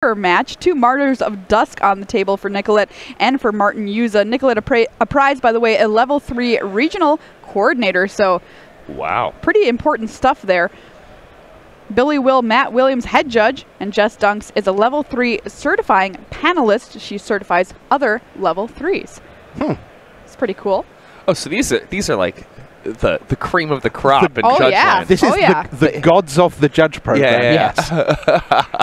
her match. 2 Martyrs of Dusk on the table for Nicolette and for Martin Yuza. Nicolette a prize, by the way, a level 3 regional coordinator. So, wow, pretty important stuff there. Billy Will Matt Williams, head judge, and Jess Dunks is a level 3 certifying panelist. She certifies other level 3s. It's pretty cool. Oh, so these are like the cream of the crop in Judge Land. This is the gods of the judge program. Yes.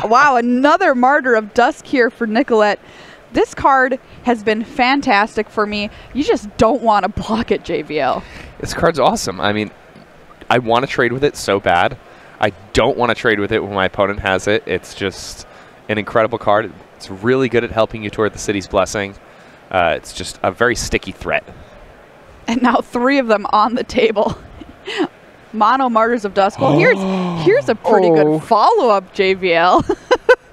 Wow, another Martyr of Dusk here for Nicolette. This card has been fantastic for me. You just don't want to block it, JVL. This card's awesome. I mean, I want to trade with it so bad. I don't want to trade with it when my opponent has it. It's just an incredible card. It's really good at helping you toward the city's blessing. It's just a very sticky threat. And now 3 of them on the table. Mono Martyrs of Dusk. Well, here's a pretty good follow-up, JVL.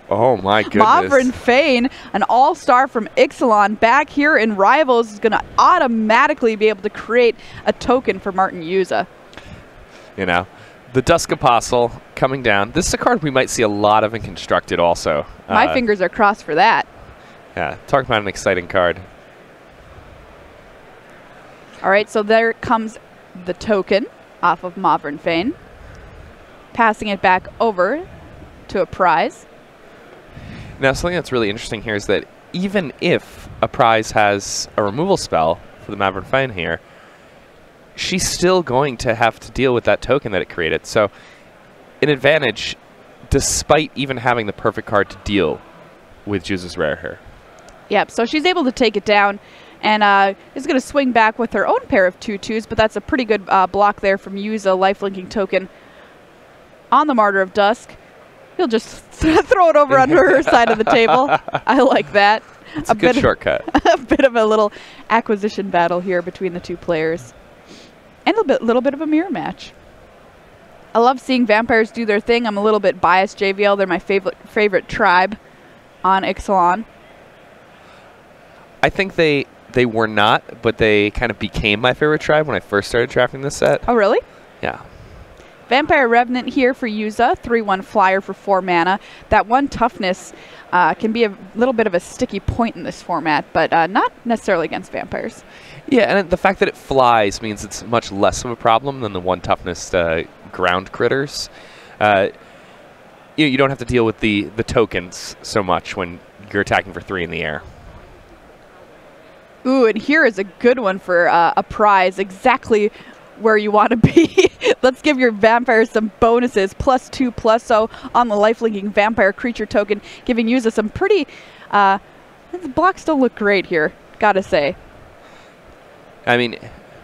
Oh my goodness. Mavrin Fane, an all-star from Ixalan, back here in Rivals, is going to automatically be able to create a token for Martin Yuza. You know, the Dusk Apostle coming down. This is a card we might see a lot of in Constructed also. My fingers are crossed for that. Yeah, talk about an exciting card. All right, so there comes the token off of Mavrin Fane. Passing it back over to a prize. Now, something that's really interesting here is that even if a prize has a removal spell for the Mavrin Fane here, she's still going to have to deal with that token that it created. So, an advantage, despite even having the perfect card to deal with Yuza's Rare here. Yep, so she's able to take it down and is going to swing back with her own pair of 2/2s, but that's a pretty good block there from Yuza, lifelinking token on the Martyr of Dusk. He'll just throw it over under her side of the table. I like that. It's a good shortcut. A bit of a little acquisition battle here between the 2 players. And a little bit of a mirror match. I love seeing vampires do their thing. I'm a little bit biased, JVL. They're my favorite tribe on Ixalan. I think they were not, but they kind of became my favorite tribe when I first started drafting this set. Oh, really? Yeah. Vampire Revenant here for Yuza, 3/1 flyer for 4 mana. That 1 toughness can be a little bit of a sticky point in this format, but not necessarily against vampires. Yeah, and the fact that it flies means it's much less of a problem than the 1 toughness ground critters. You don't have to deal with the tokens so much when you're attacking for 3 in the air. Ooh, and here is a good one for a prize, exactly where you want to be. Let's give your vampires some bonuses. +2/+0 on the lifelinking vampire creature token, giving Yuza some pretty... the blocks don't look great here, gotta say. I mean,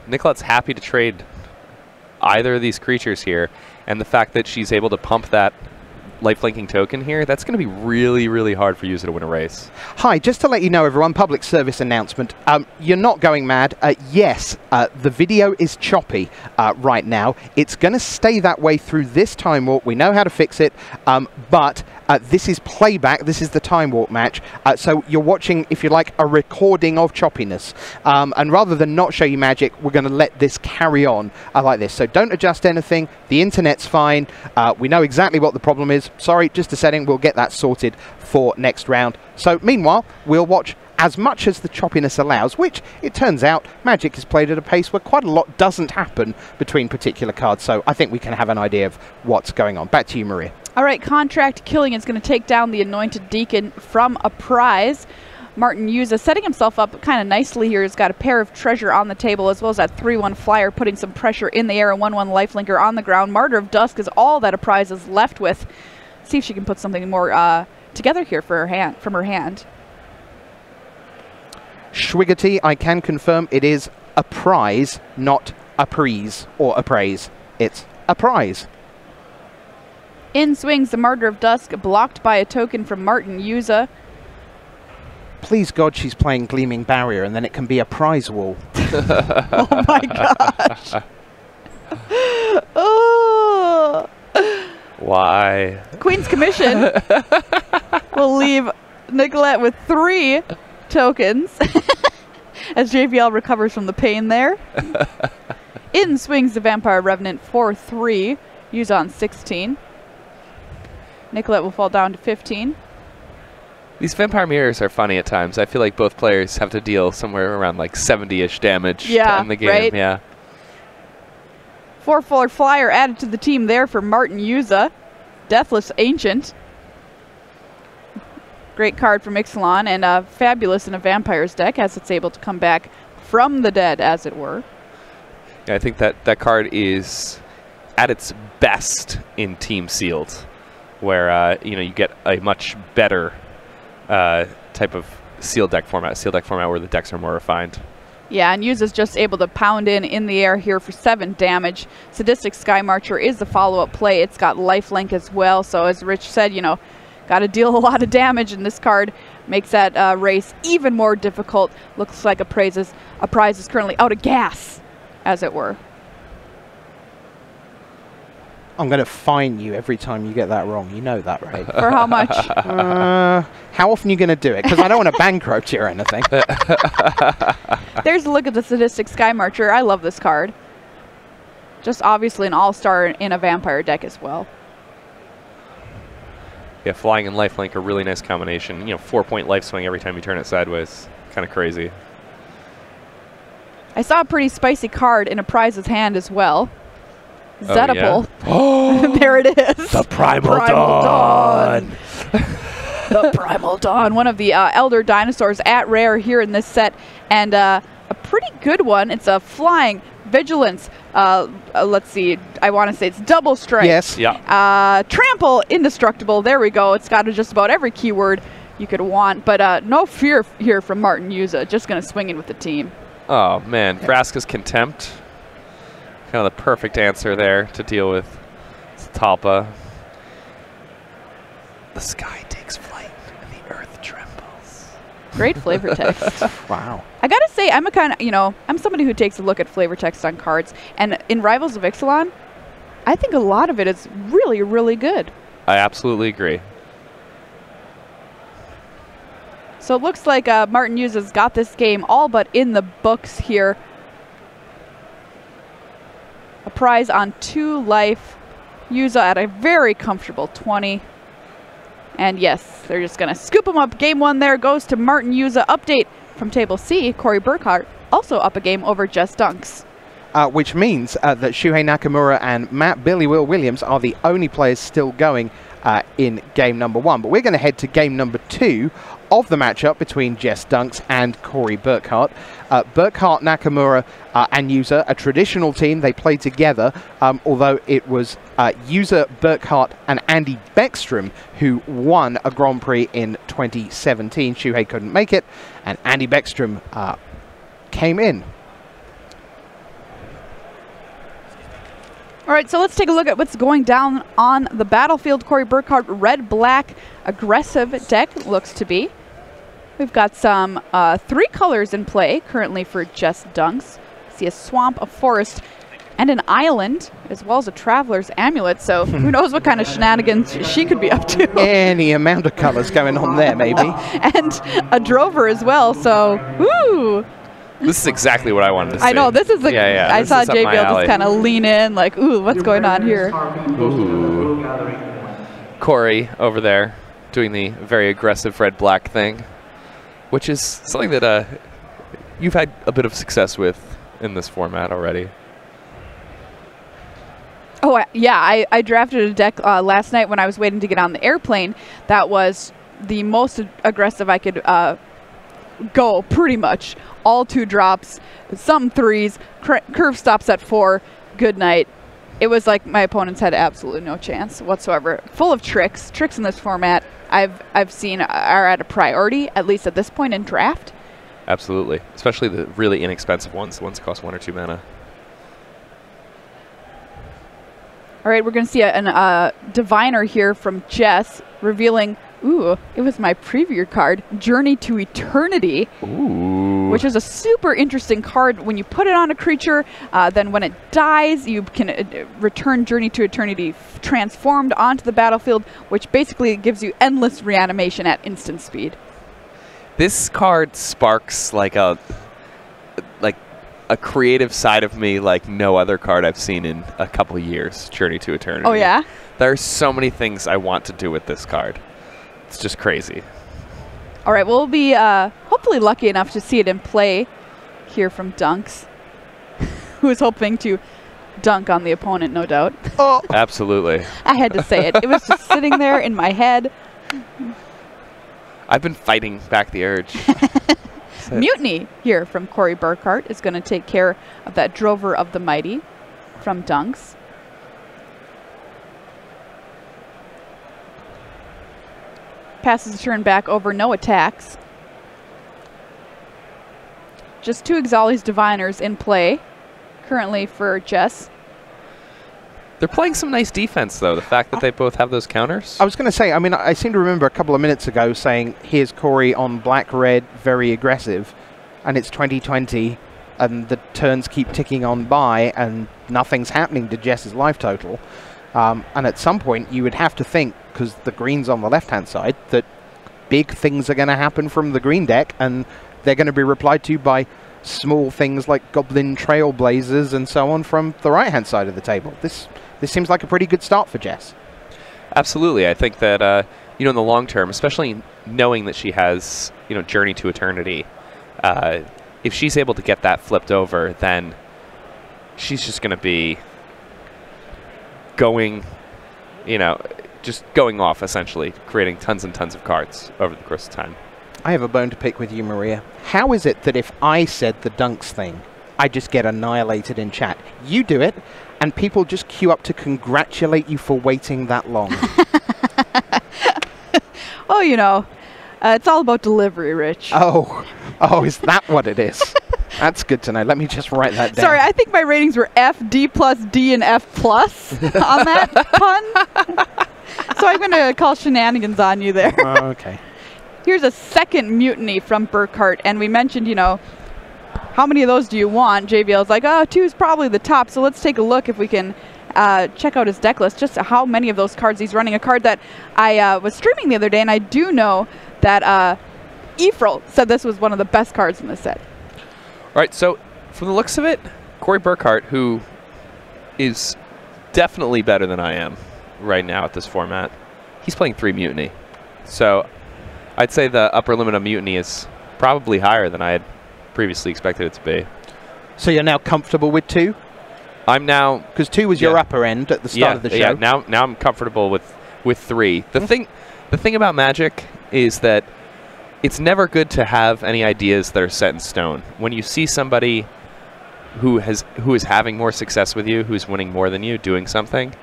Nicolette's happy to trade either of these creatures here, and the fact that she's able to pump that lifelinking token here, that's going to be really, really hard for Yuza to win a race. Hi, just to let you know, everyone, public service announcement. You're not going mad. Yes, the video is choppy right now. It's going to stay that way through this time warp. We know how to fix it, but this is playback. This is the time warp match. So you're watching, if you like, a recording of choppiness. And rather than not show you magic, we're going to let this carry on like this. So don't adjust anything. The internet's fine. We know exactly what the problem is. Sorry, just a setting. We'll get that sorted for next round. So meanwhile, we'll watch as much as the choppiness allows, which it turns out Magic is played at a pace where quite a lot doesn't happen between particular cards. So I think we can have an idea of what's going on. Back to you, Maria. All right, Contract Killing is going to take down the Anointed Deacon from a prize. Martin Yuza setting himself up kind of nicely here. He's got a pair of treasure on the table as well as that 3/1 flyer, putting some pressure in the air, a 1/1 lifelinker on the ground. Martyr of Dusk is all that a prize is left with. See if she can put something more together here for her hand, from her hand. Schwiggerty, I can confirm it is a prize, not a prees or a praise. It's a prize. In swings the Martyr of Dusk, blocked by a token from Martin Yuza. Please God she's playing Gleaming Barrier and then it can be a prize wall. Oh my gosh. Oh. Why? Queen's Commission will leave Nicolette with 3 tokens as JVL recovers from the pain there. In swings the Vampire Revenant for 3. Use on 16. Nicolette will fall down to 15. These vampire mirrors are funny at times. I feel like both players have to deal somewhere around like 70-ish damage in the game. Right? Yeah. 4-4 flyer added to the team there for Martin Yuza. Deathless Ancient. Great card from Ixalan, and fabulous in a Vampire's deck as it's able to come back from the dead, as it were. Yeah, I think that card is at its best in Team Sealed, where you get a much better type of sealed deck format where the decks are more refined. Yeah, and Yuza's just able to pound in the air here for 7 damage. Sadistic Sky Marcher is the follow-up play. It's got lifelink as well, so as Rich said, got to deal a lot of damage, and this card makes that race even more difficult. Looks like a prize is currently out of gas, as it were. I'm going to fine you every time you get that wrong. You know that, right? For how much? How often are you going to do it? Because I don't want to bankrupt you or anything. There's a look at the Sadistic Sky Marcher. I love this card. Just obviously an all-star in a vampire deck as well. Yeah, flying and lifelink are a really nice combination. 4-point life swing every time you turn it sideways. Kind of crazy. I saw a pretty spicy card in a prize's hand as well. Zedipole. Oh, yeah? There it is. The Primal Dawn. The Primal Dawn. One of the elder dinosaurs at rare here in this set. And a pretty good one. It's a flying vigilance. Let's see. I want to say it's double strike. Yes. Yeah. Trample, indestructible. There we go. It's got just about every keyword you could want. But no fear here from Martin Yuza. Just going to swing in with the team. Oh, man. Vraska's Contempt. Kind of the perfect answer there to deal with Talpa. The sky takes flight and the earth trembles. Great flavor text. Wow. I gotta say, I'm a kind of, I'm somebody who takes a look at flavor text on cards. And in Rivals of Ixalan, I think a lot of it is really, really good. I absolutely agree. So it looks like Martin Yuza's got this game all but in the books here. A prize on 2 life. Yuza at a very comfortable 20. And yes, they're just going to scoop him up. Game 1 there goes to Martin Yuza. Update from Table C, Corey Burkhart also up a game over Jess Dunks. Which means that Shuhei Nakamura and Matt Billy Will Williams are the only players still going in game number 1. But we're going to head to game number 2 of the matchup between Jess Dunks and Corey Burkhart. Burkhart, Nakamura and Yuza, a traditional team. They played together, although it was Yuza, Burkhart and Andy Beckstrom who won a Grand Prix in 2017. Shuhei couldn't make it, and Andy Beckstrom came in. All right, so let's take a look at what's going down on the battlefield. Corey Burkhart, red-black, aggressive deck, looks to be. We've got some 3 colors in play currently for Jess Dunks. See a swamp, a forest, and an island, as well as a traveler's amulet. So who knows what kind of shenanigans she could be up to. Any amount of colors going on there, maybe. And a drover as well, so woo! This is exactly what I wanted to see. I know, this is the... Yeah, I saw JBL just kind of lean in like, ooh, what's going on here? Ooh. Corey over there doing the very aggressive red-black thing, which is something that you've had a bit of success with in this format already. Oh, yeah, I drafted a deck last night when I was waiting to get on the airplane. That was the most aggressive I could go, pretty much. All 2 drops, some 3s, curve stops at 4, good night. It was like my opponents had absolutely no chance whatsoever. Full of tricks. Tricks in this format I've seen are at a priority, at least at this point in draft. Absolutely, especially the really inexpensive ones, the ones that cost 1 or 2 mana. All right, we're going to see a diviner here from Jess, revealing, ooh, it was my preview card, Journey to Eternity. Ooh. Which is a super interesting card. When you put it on a creature, then when it dies, you can return Journey to Eternity transformed onto the battlefield, which basically gives you endless reanimation at instant speed. This card sparks like a creative side of me like no other card I've seen in a couple years, Journey to Eternity. Oh, yeah? There are so many things I want to do with this card. It's just crazy. All right, we'll be hopefully lucky enough to see it in play here from Dunks, who is hoping to dunk on the opponent, no doubt. Oh. Absolutely. I had to say it. It was just sitting there in my head. I've been fighting back the urge. Mutiny here from Corey Burkhart is going to take care of that Drover of the Mighty from Dunks. Passes the turn back over, no attacks. Just 2 Exali's Diviners in play currently for Jess. They're playing some nice defense, though, the fact that they both have those counters. I was going to say, I mean, I seem to remember a couple of minutes ago saying, here's Corey on black-red, very aggressive, and it's 2020, and the turns keep ticking on by, and nothing's happening to Jess's life total. And at some point, you would have to think, because the green's on the left-hand side, that big things are going to happen from the green deck, and they're going to be replied to by small things like Goblin Trailblazers and so on from the right-hand side of the table. This seems like a pretty good start for Jess. Absolutely. I think that, you know, in the long term, especially knowing that she has, you know, Journey to Eternity, if she's able to get that flipped over, then she's just going to be going, you know, just going off, essentially, creating tons and tons of cards over the course of time. I have a bone to pick with you, Maria. How is it that if I said the Dunks thing, I just get annihilated in chat? You do it, and people just queue up to congratulate you for waiting that long. Oh, you know, it's all about delivery, Rich. Oh, is that what it is? That's good to know. Let me just write that down. Sorry, I think my ratings were F, D+, D, and F+ on that pun. So I'm going to call shenanigans on you there. Okay. Here's a second Mutiny from Burkhart, and we mentioned, you know, how many of those do you want? JVL's like, oh, 2 is probably the top, so let's take a look if we can check out his deck list, just how many of those cards he's running. A card that I was streaming the other day, and I do know that Ephraim said this was one of the best cards in the set. All right, so from the looks of it, Corey Burkhart, who is definitely better than I am right now at this format, he's playing 3 Mutiny. So I'd say the upper limit of Mutiny is probably higher than I had previously expected it to be. So you're now comfortable with 2? I'm now... Because 2 was your upper end at the start of the show. Yeah, now I'm comfortable with 3. The thing about Magic is that it's never good to have any ideas that are set in stone. When you see somebody who is having more success with you, who's winning more than you, doing something,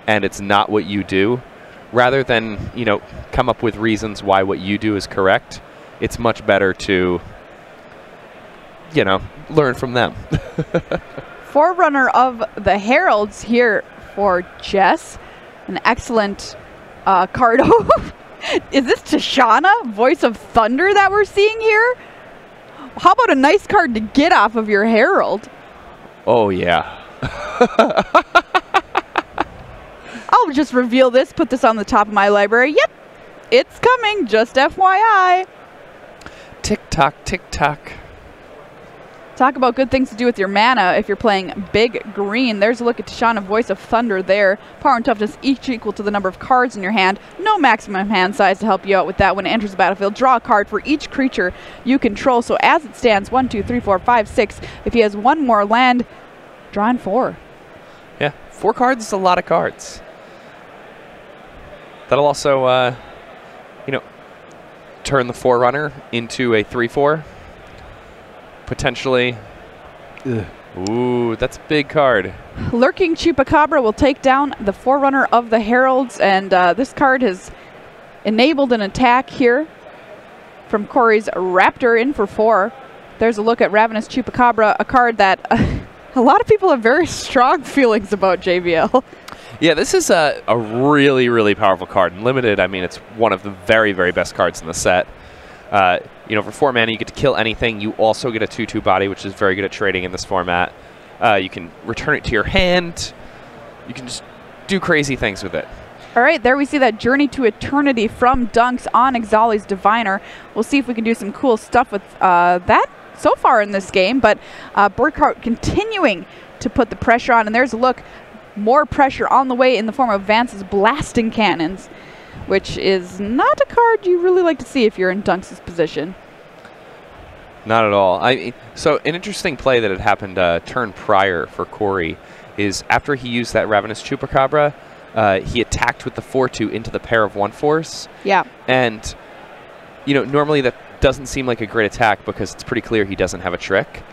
and it's not what you do, rather than, you know, come up with reasons why what you do is correct, it's much better to, you know, learn from them. Forerunner of the Heralds here for Jess. An excellent card. Is this Tashana, Voice of Thunder, that we're seeing here? How about a nice card to get off of your Herald? Oh, yeah. I'll just reveal this, put this on the top of my library. Yep, it's coming, just FYI. Tick-tock, tick-tock. Talk about good things to do with your mana if you're playing big green. There's a look at Tashana, Voice of Thunder there. Power and toughness each equal to the number of cards in your hand. No maximum hand size to help you out with that. When it enters the battlefield, draw a card for each creature you control. So as it stands, 1, 2, 3, 4, 5, 6. If he has 1 more land, draw in 4. Yeah, 4 cards is a lot of cards. That'll also, you know, turn the Forerunner into a 3/4. Potentially. Ugh. Ooh, that's a big card. Lurking Chupacabra will take down the Forerunner of the Heralds, and this card has enabled an attack here from Corey's Raptor in for 4. There's a look at Ravenous Chupacabra, a card that a lot of people have very strong feelings about, JVL. Yeah, this is a really, really powerful card. In Limited, I mean, it's one of the very, very best cards in the set. You know, for 4 mana, you get to kill anything. You also get a 2/2 body, which is very good at trading in this format. You can return it to your hand. You can just do crazy things with it. All right, there we see that Journey to Eternity from Dunks on Exali's Diviner. We'll see if we can do some cool stuff with that so far in this game, but Burkhart continuing to put the pressure on, and there's a look. More pressure on the way in the form of Vance's blasting cannons. which is not a card you really like to see if you're in Dunks' position. Not at all. So an interesting play that had happened turn prior for Corey is after he used that Ravenous Chupacabra, he attacked with the 4-2 into the pair of 1/4s. Yeah. And, normally that doesn't seem like a great attack because it's pretty clear he doesn't have a trick.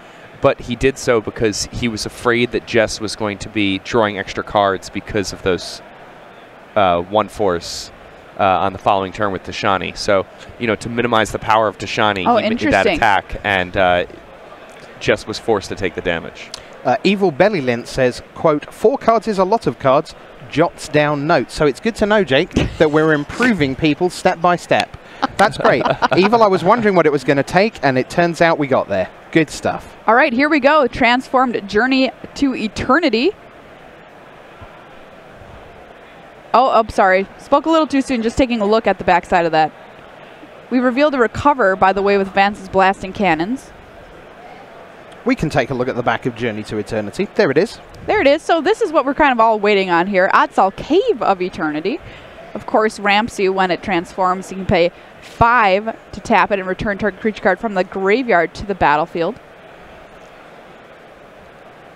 But he did so because he was afraid that Jess was going to be drawing extra cards because of those 1/4s. On the following turn with Tashani. So, to minimize the power of Tashani, he did that attack, and Jess was forced to take the damage. Evil Bellylint says, quote, 4 cards is a lot of cards, jots down notes. So it's good to know, Jake, that we're improving people step by step. That's great. Evil, I was wondering what it was going to take, and it turns out we got there. Good stuff. All right, here we go. Transformed Journey to Eternity. Oh, I'm sorry. Spoke a little too soon, just taking a look at the backside of that. We revealed a recover, by the way, with Vance's blasting cannons. We can take a look at the back of Journey to Eternity. There it is. There it is. So this is what we're kind of all waiting on here. Atzal, Cave of Eternity. Of course, ramps you when it transforms. You can pay 5 to tap it and return target creature card from the graveyard to the battlefield.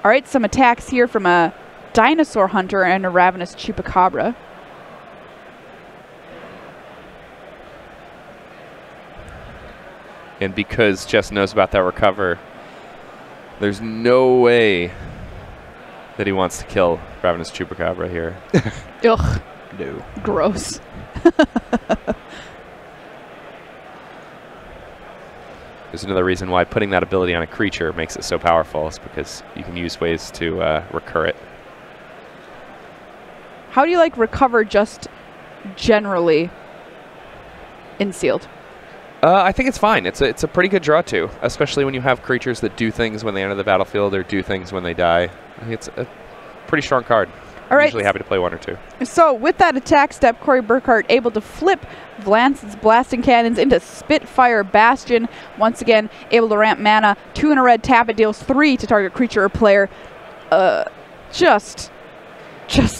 All right, some attacks here from a Dinosaur Hunter and a Ravenous Chupacabra. And because Jess knows about that recover, there's no way that he wants to kill Ravenous Chupacabra here. Ugh. No. Gross. There's another reason why putting that ability on a creature makes it so powerful. Is because you can use ways to recur it. How do you like recover just generally in sealed? I think it's fine. It's a pretty good draw too, especially when you have creatures that do things when they enter the battlefield or do things when they die. I think it's a pretty strong card. All right. Usually happy to play 1 or 2. So with that attack step, Corey Burkhart able to flip Vance's blasting cannons into Spitfire Bastion. Once again, able to ramp mana. 2 in a red, tap it, deals 3 to target creature or player. Just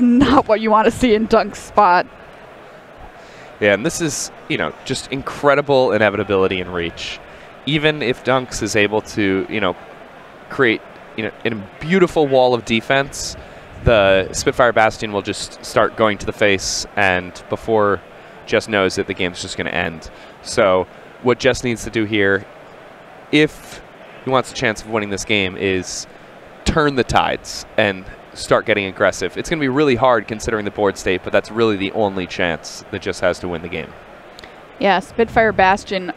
not what you want to see in Dunk's spot. Yeah, and this is, just incredible inevitability and reach. Even if Dunks is able to, create, a beautiful wall of defense, the Spitfire Bastion will just start going to the face, and before Jess knows it, the game's just going to end. So what Jess needs to do here, if he wants a chance of winning this game, is turn the tides and start getting aggressive. It's going to be really hard considering the board state, but that's really the only chance that Jess has to win the game. Yeah, Spitfire Bastion,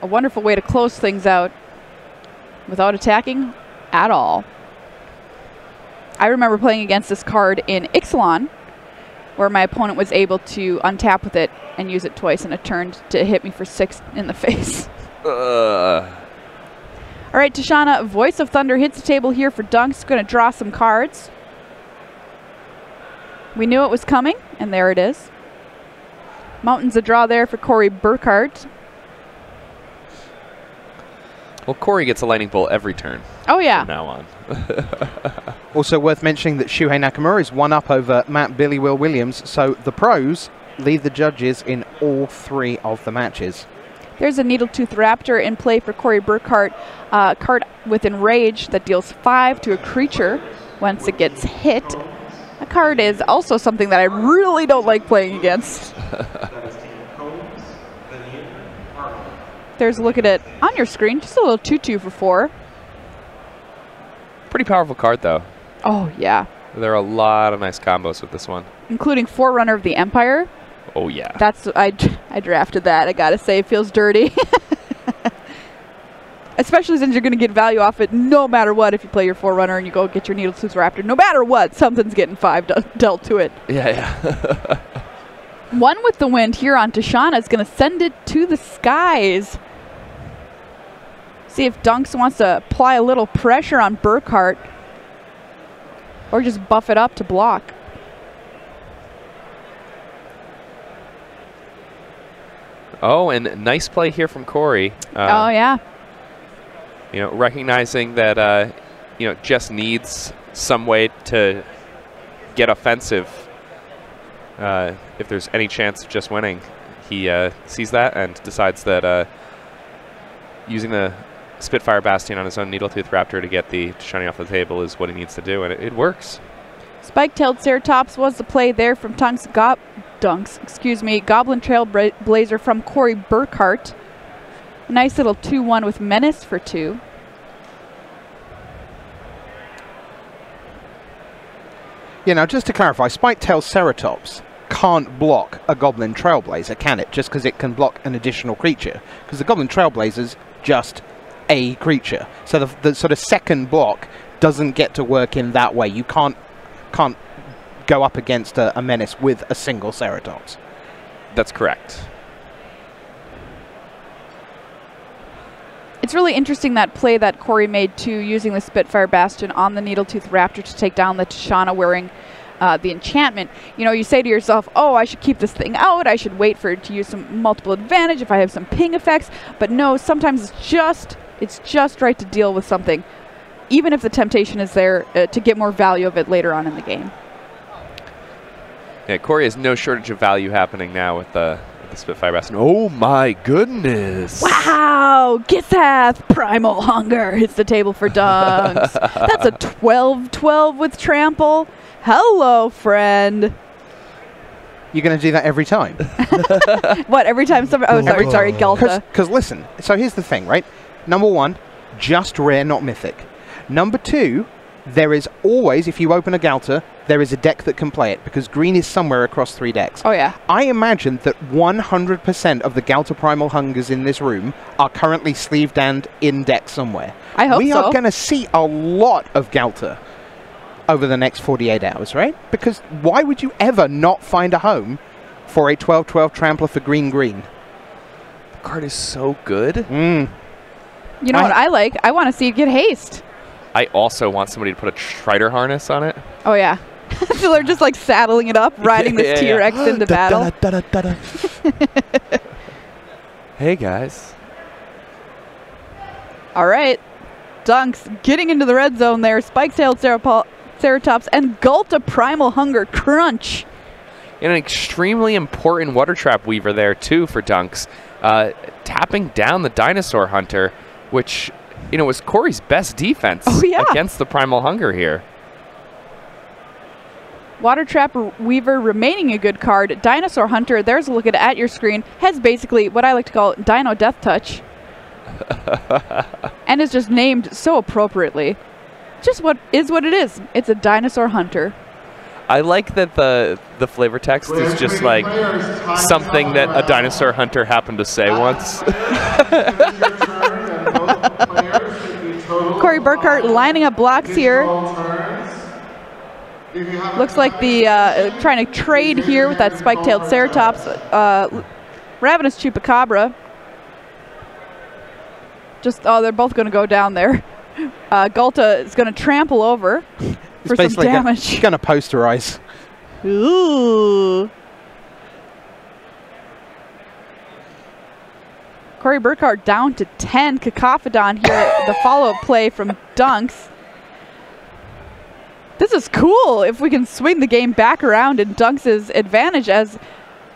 a wonderful way to close things out without attacking at all. I remember playing against this card in Ixalan, where my opponent was able to untap with it and use it twice, and it turned to hit me for 6 in the face. All right, Tashana, Voice of Thunder hits the table here for Dunks. Going to draw some cards. We knew it was coming, and there it is. Mountains a draw there for Corey Burkhart. Well, Corey gets a lightning bolt every turn. Oh, yeah. From now on. Also worth mentioning that Shuhei Nakamura is 1 up over Matt Billy Will Williams, so the pros lead the judges in all 3 of the matches. There's a Needletooth Raptor in play for Corey Burkhart. Card with Enrage that deals 5 to a creature once it gets hit. A card is also something that I really don't like playing against. There's a look at it on your screen. Just a little 2/2 for 4. Pretty powerful card, though. Oh, yeah. There are a lot of nice combos with this one. Including Forerunner of the Empire. Oh, yeah. That's I drafted that. I gotta say, it feels dirty. Especially since you're going to get value off it no matter what if you play your Forerunner and you go get your Needletooth Raptor. No matter what, something's getting 5 dealt to it. Yeah. 1 with the wind here on Tashana is going to send it to the skies. See if Dunks wants to apply a little pressure on Burkhart or just buff it up to block. Oh, and nice play here from Corey. Oh, yeah. Recognizing that, Jess needs some way to get offensive. if there's any chance of just winning, he sees that and decides that using the Spitfire Bastion on his own Needletooth Raptor to get the shiny off the table is what he needs to do, and it works. Spike-tailed Ceratops was the play there from Goblin Trailblazer from Corey Burkhart. A nice little 2-1 with Menace for 2. You know, just to clarify, Spike-tailed Ceratops can't block a Goblin Trailblazer, can it? Just because it can block an additional creature. Because the Goblin Trailblazer's just a creature. So the sort of second block doesn't get to work in that way. You can't go up against a Menace with a single Ceratops. That's correct. It's really interesting that play that Corey made too, using the Spitfire Bastion on the Needletooth Raptor to take down the Tishana wearing the enchantment. You know, you say to yourself, oh, I should keep this thing out. I should wait for it to use some multiple advantage if I have some ping effects. But no, sometimes it's just right to deal with something, even if the temptation is there to get more value of it later on in the game. Yeah, Corey has no shortage of value happening now with the Spitfire Bastion. Oh my goodness! Wow! Gisath Primal Hunger hits the table for Dunks. That's a 12-12 with Trample. Hello, friend. You're going to do that every time? What, every time somebody... Oh, sorry, Galta. Because listen, so here's the thing, right? Number 1, just rare, not mythic. Number 2, there is always, if you open a Galta, there is a deck that can play it, because green is somewhere across 3 decks. Oh, yeah. I imagine that 100% of the Galta Primal Hungers in this room are currently sleeved and in deck somewhere. I hope so. We are going to see a lot of Galta over the next 48 hours, right? Because why would you ever not find a home for a 12-12 Trampler for green-green? The card is so good. You know what I like? I want to see it get haste. I also want somebody to put a Strider harness on it. Oh, yeah. So they're just like saddling it up, riding this T-Rex into battle. Hey, guys. All right. Dunks getting into the red zone there. Spike-tailed Ceratops and Galta Primal Hunger Crunch. And an extremely important Water Trap Weaver there, too, for Dunks. Tapping down the Dinosaur Hunter, which, you know, was Corey's best defense against the Primal Hunger here. Water Trap Weaver remaining a good card. Dinosaur Hunter, there's a look at your screen, has basically what I like to call Dino Death Touch. And is just named so appropriately. Just what it is. It's a Dinosaur Hunter. I like that the flavor text is just like something that a Dinosaur Hunter happened to say once. Corey Burkhart lining up blocks here. Looks like the trying to trade here with that Spike-tailed Ceratops. Ravenous Chupacabra. They're both going to go down there. Galta is going to trample over for some damage. He's going to posterize. Ooh. Corey Burkhart down to 10. Cacophodon here, the follow-up play from Dunks. This is cool if we can swing the game back around in Dunks' advantage, as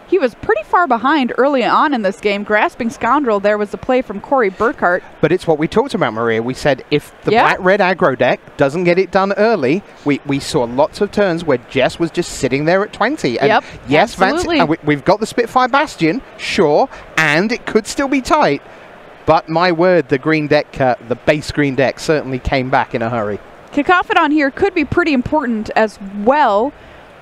he was pretty far behind early on in this game. Grasping Scoundrel, there was the play from Corey Burkhart. But it's what we talked about, Maria. We said if the black-red aggro deck doesn't get it done early, we saw lots of turns where Jess was just sitting there at 20. And yes, absolutely. Vance, and we've got the Spitfire Bastion, sure, and it could still be tight. But my word, the green deck, the base green deck certainly came back in a hurry. Cacophodon here could be pretty important as well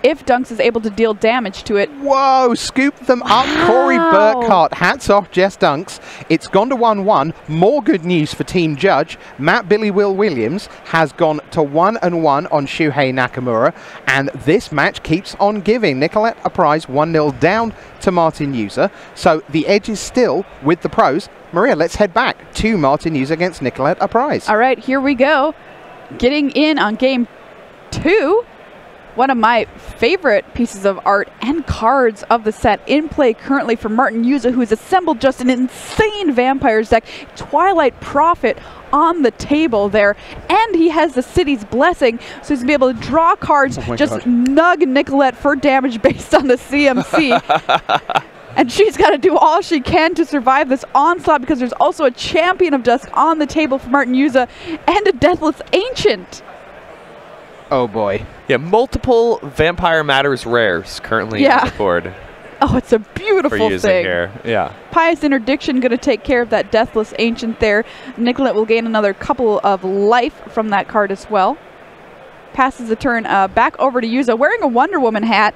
if Dunks is able to deal damage to it. Whoa, scoop them up. Corey Burkhart. Hats off, Jess Dunks. It's gone to 1-1. More good news for Team Judge. Matt Billy Will Williams has gone to 1-1 on Shuhei Nakamura. And this match keeps on giving Nicolette a prize, 1-0 down to Martin User. So the edge is still with the pros. Maria, let's head back to Martin User against Nicolette a prize. All right, here we go. Getting in on game 2. One of my favorite pieces of art and cards of the set in play currently for Martin Yuza, who's assembled just an insane Vampires deck. Twilight Prophet on the table there, and he has the City's Blessing, so he's going to be able to draw cards, just nug Nicolette for damage based on the CMC. And she's got to do all she can to survive this onslaught, because there's also a Champion of Dusk on the table for Martin Yuza and a Deathless Ancient. Oh boy. Yeah, multiple Vampire Matters rares currently on the board. Oh, it's a beautiful thing. Here. Yeah. Pious Interdiction going to take care of that Deathless Ancient there. Nicolette will gain another couple of life from that card as well. Passes the turn back over to Yuza, wearing a Wonder Woman hat.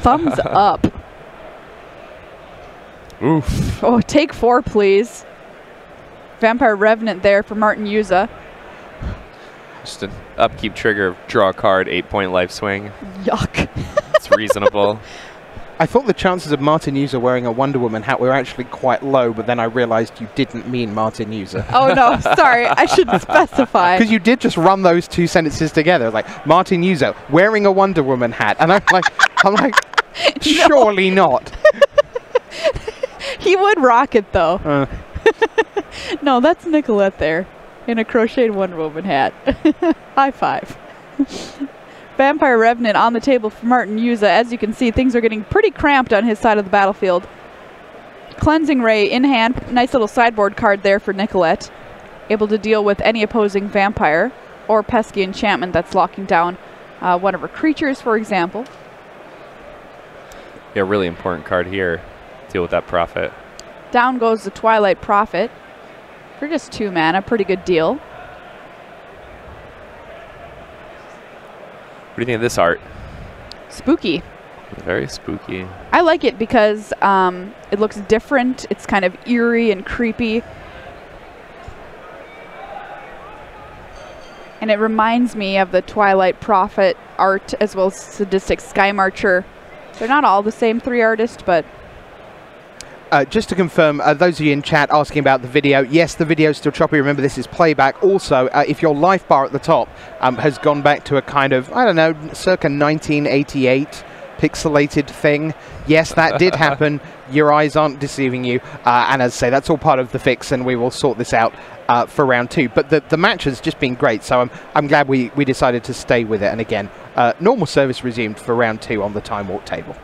Thumbs up. Oof. Oh, take 4, please. Vampire Revenant there for Martin Yuza. Just an upkeep trigger, draw a card, 8-point life swing. Yuck. It's reasonable. I thought the chances of Martin Yuza wearing a Wonder Woman hat were actually quite low, but then I realized you didn't mean Martin Yuza. Oh no, sorry, I should specify. Because you did just run those two sentences together, like Martin Yuza wearing a Wonder Woman hat, and I'm like, surely not. He would rock it though. No, that's Nicolette there in a crocheted Wonder Woman hat. High five. Vampire Revenant on the table for Martin Yuza. As you can see, things are getting pretty cramped on his side of the battlefield. Cleansing Ray in hand. Nice little sideboard card there for Nicolette. Able to deal with any opposing vampire or pesky enchantment that's locking down one of her creatures, for example. Yeah, really important card here. Deal with that Prophet. Down goes the Twilight Prophet for just 2 mana. Pretty good deal. What do you think of this art? Spooky. Very spooky. I like it because it looks different. It's kind of eerie and creepy. And it reminds me of the Twilight Prophet art as well as Sadistic Sky Marcher. They're not all the same 3 artists, but... Just to confirm, those of you in chat asking about the video, yes, the video is still choppy. Remember, this is playback. Also, if your life bar at the top has gone back to a kind of, I don't know, circa 1988 pixelated thing, yes, that did happen. Your eyes aren't deceiving you. And as I say, that's all part of the fix, and we will sort this out for round 2. But the match has just been great, so I'm glad we decided to stay with it. And again, normal service resumed for round 2 on the Time Warp table.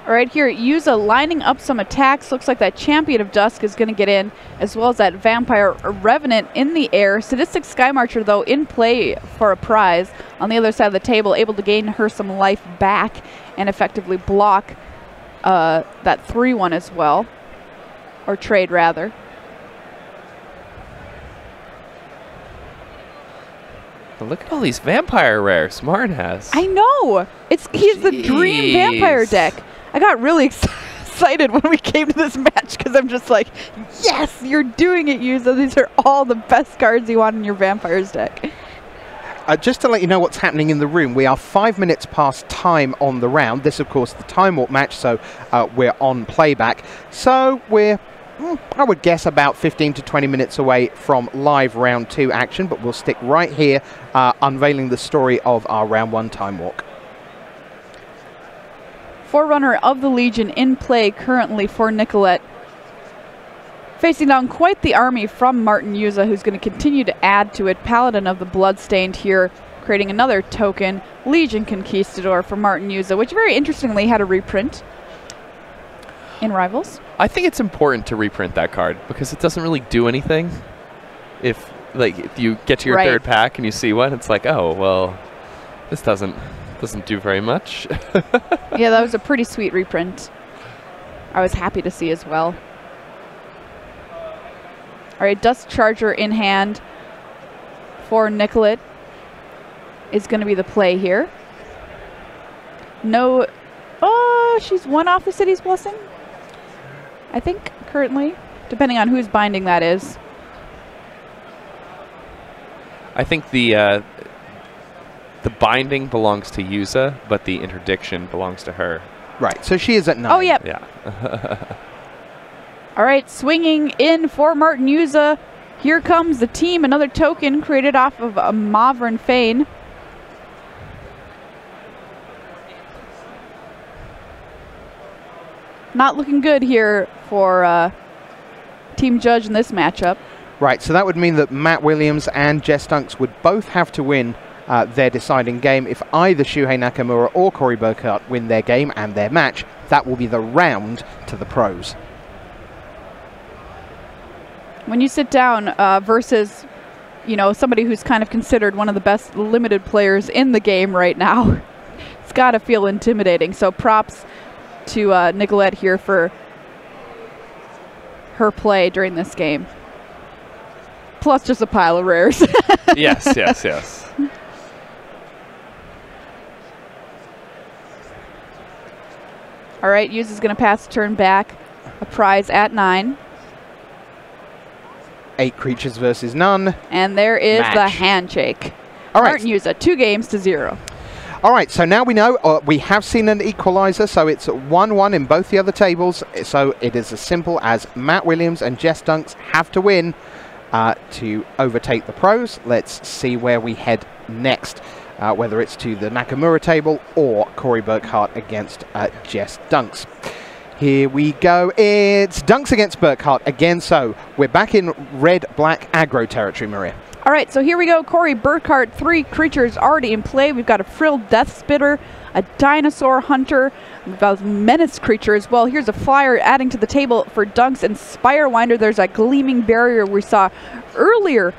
All right, here, Yuza lining up some attacks. Looks like that Champion of Dusk is going to get in, as well as that Vampire Revenant in the air. Sadistic Sky Marcher, though, in play for a prize. On the other side of the table, able to gain her some life back and effectively block that 3-1 as well. Or trade, rather. Look at all these vampire rares Martin has. I know! He's the dream vampire deck. I got really excited when we came to this match because I'm just like, yes, you're doing it, Yuza. These are all the best cards you want in your Vampires deck. Just to let you know what's happening in the room, we are 5 minutes past time on the round. This, of course, the Time Warp match, so we're on playback. So we're, I would guess, about 15 to 20 minutes away from live round 2 action, but we'll stick right here unveiling the story of our round 1 Time Walk. Forerunner of the Legion in play currently for Nicolette. Facing down quite the army from Martin Yuza, who's going to continue to add to it. Paladin of the Bloodstained here, creating another token. Legion Conquistador for Martin Yuza, which very interestingly had a reprint in Rivals. I think it's important to reprint that card because it doesn't really do anything. If you get to your third pack and you see one, it's like, oh, well, this doesn't do very much. Yeah, that was a pretty sweet reprint. I was happy to see as well. All right, Dust Charger in hand for Nicolette is going to be the play here. No, oh, she's 1 off the City's Blessing, I think, currently, depending on whose binding that is. I think the binding belongs to Yuza, but the interdiction belongs to her. Right, so she is at 9. Oh, yep. Yeah. All right, swinging in for Martin Yuza. Here comes the team, another token created off of a Mavern Fane. Not looking good here for Team Judge in this matchup. Right, so that would mean that Matt Williams and Jess Dunks would both have to win their deciding game. If either Shuhei Nakamura or Corey Burkhart win their game and their match, that will be the round to the pros. When you sit down versus, you know, somebody who's kind of considered one of the best limited players in the game right now, it's got to feel intimidating. So props to Nicolette here for her play during this game. Plus just a pile of rares. Yes, yes, yes. All right, Hughes is going to pass turn back. A prize at 9. 8 creatures versus none. And there is Match. the handshake. All right. Martin Hughes, 2 games to 0. All right, so now we know we have seen an equalizer, so it's 1-1 in both the other tables. So it is as simple as Matt Williams and Jess Dunks have to win to overtake the pros. Let's see where we head next, whether it's to the Nakamura table or Corey Burkhart against Jess Dunks. Here we go. It's Dunks against Burkhart again, so we're back in red-black aggro territory, Maria. All right, so here we go. Corey Burkhart, 3 creatures already in play. We've got a frilled Death Spitter, a Dinosaur Hunter, we've got Menace creature as well. Here's a flyer adding to the table for Dunks and Spirewinder. There's that Gleaming Barrier we saw earlier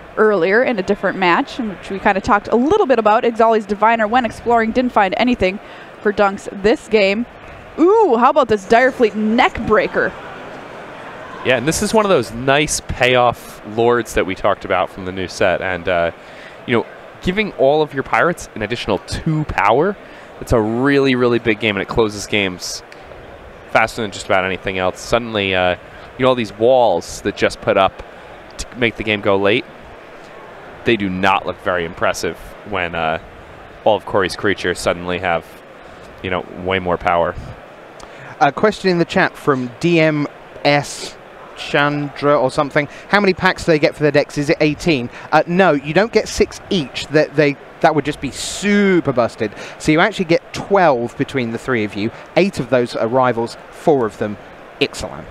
in a different match, which we kind of talked a little bit about. Exali's Diviner, when exploring, didn't find anything for Dunks this game. Ooh, how about this Direfleet Neckbreaker? Yeah, and this is one of those nice payoff lords that we talked about from the new set. And, you know, giving all of your pirates an additional 2 power, it's a really, really big game, and it closes games faster than just about anything else. Suddenly, you know, all these walls that just put up to make the game go late, they do not look very impressive when all of Corey's creatures suddenly have, you know, way more power. A question in the chat from DMS Chandra or something. How many packs do they get for their decks? Is it 18? No, you don't get 6 each. That would just be super busted. So you actually get 12 between the 3 of you. 8 of those are rivals, 4 of them Ixalan.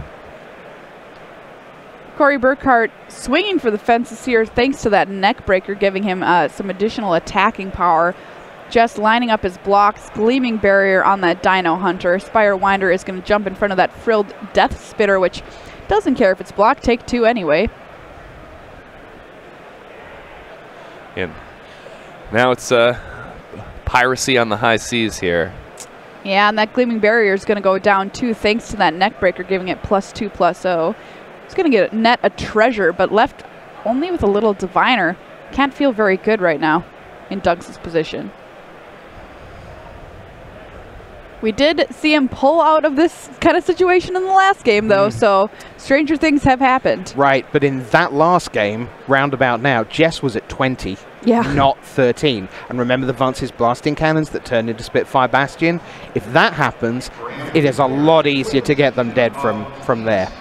Corey Burkhart swinging for the fences here thanks to that Neckbreaker, giving him some additional attacking power. Just lining up his blocks, Gleaming Barrier on that Dino Hunter. Spirewinder is going to jump in front of that frilled Death Spitter, which doesn't care if it's blocked, take 2 anyway. And now it's piracy on the high seas here. Yeah, and that Gleaming Barrier is going to go down too, thanks to that Neckbreaker, giving it +2/+0. It's going to get net a treasure, but left only with a little Diviner. Can't feel very good right now in Dunks' position. We did see him pull out of this kind of situation in the last game, though, so stranger things have happened. Right, but in that last game, roundabout now, Jess was at 20, not 13. And remember the Vance's blasting cannons that turned into Spitfire Bastion? If that happens, it is a lot easier to get them dead from there.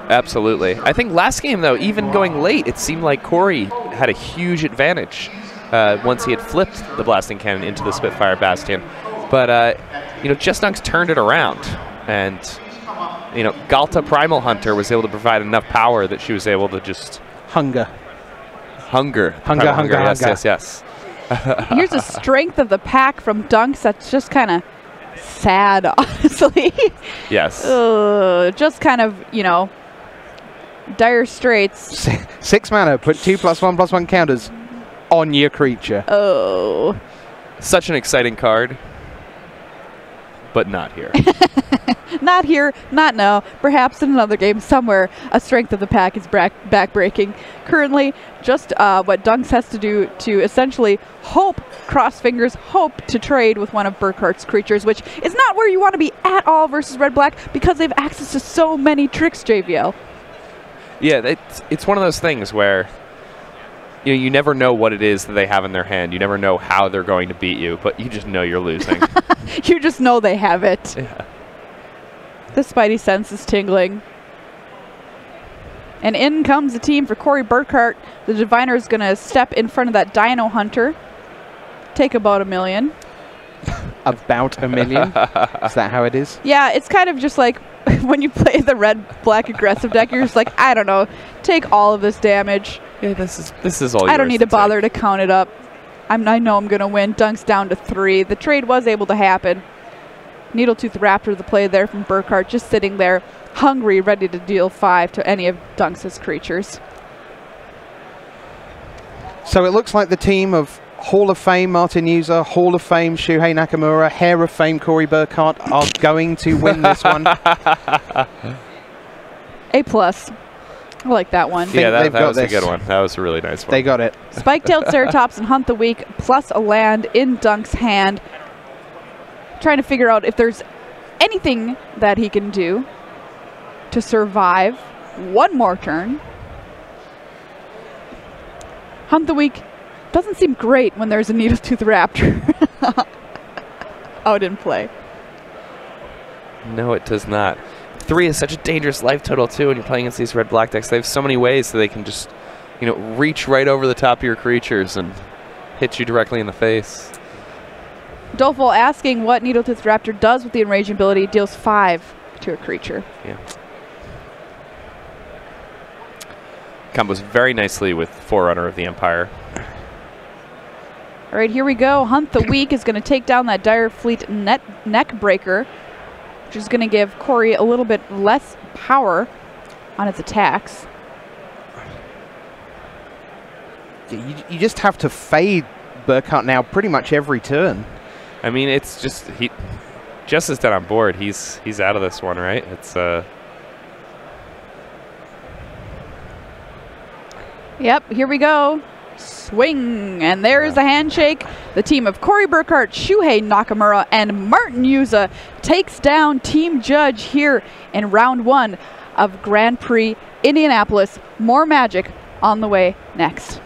Absolutely. I think last game, though, even going late, it seemed like Corey had a huge advantage once he had flipped the blasting cannon into the Spitfire Bastion. But, you know, Jess Dunks turned it around, and, you know, Galta Primal Hunter was able to provide enough power that she was able to just... Hunger. Yes. Here's the strength of the pack from Dunks. That's just kind of sad, honestly. Yes. Just kind of, you know, dire straits. 6 mana, put 2+1/+1 counters on your creature. Oh. Such an exciting card. But not here. Not here, not now. Perhaps in another game somewhere, a strength of the pack is backbreaking. Currently, just what Dunks has to do to essentially cross fingers, hope to trade with one of Burkhart's creatures, which is not where you want to be at all versus red-black because they have access to so many tricks, JVL. Yeah, it's one of those things where you know, you never know what it is that they have in their hand. You never know how they're going to beat you, but you just know you're losing. You just know they have it. Yeah. The spidey sense is tingling. And in comes the team for Corey Burkhart. The Diviner is going to step in front of that Dino Hunter. Take about $1 million. About $1 million? Is that how it is? Yeah, it's kind of just like when you play the red-black aggressive deck, you're just like, I don't know, take all of this damage. Yeah, this is all. I don't need to bother to count it up. I know I'm gonna win. Dunk's down to 3. The trade was able to happen. Needletooth Raptor, the play there from Burkhart, just sitting there, hungry, ready to deal 5 to any of Dunk's creatures. So it looks like the team of Hall of Fame Martin User, Hall of Fame Shuhei Nakamura, Hair of Fame Corey Burkhart are going to win this one. A+. I like that one. Yeah, that was a good one. That was a really nice one. They got it. Spike-tailed Ceratops and Hunt the Weak, plus a land in Dunk's hand. Trying to figure out if there's anything that he can do to survive one more turn. Hunt the Weak doesn't seem great when there's a Needletooth Raptor. Out in play. No, it does not. 3 is such a dangerous life total, too, when you're playing against these red-black decks. They have so many ways that they can just, you know, reach right over the top of your creatures and hit you directly in the face. Doleful asking what Needletooth Raptor does with the Enraging ability. Deals 5 to a creature. Yeah. Combos very nicely with Forerunner of the Empire. All right, here we go. Hunt the Weak is going to take down that Dire Fleet neck breaker, which is going to give Corey a little bit less power on its attacks. You just have to fade Burkhart now pretty much every turn. I mean, it's just just as dead on board. He's out of this one, right? It's Yep, here we go. Swing, and there's the handshake. The team of Corey Burkhart, Shuhei Nakamura, and Martin Uza takes down Team Judge here in round 1 of Grand Prix Indianapolis. More Magic on the way next.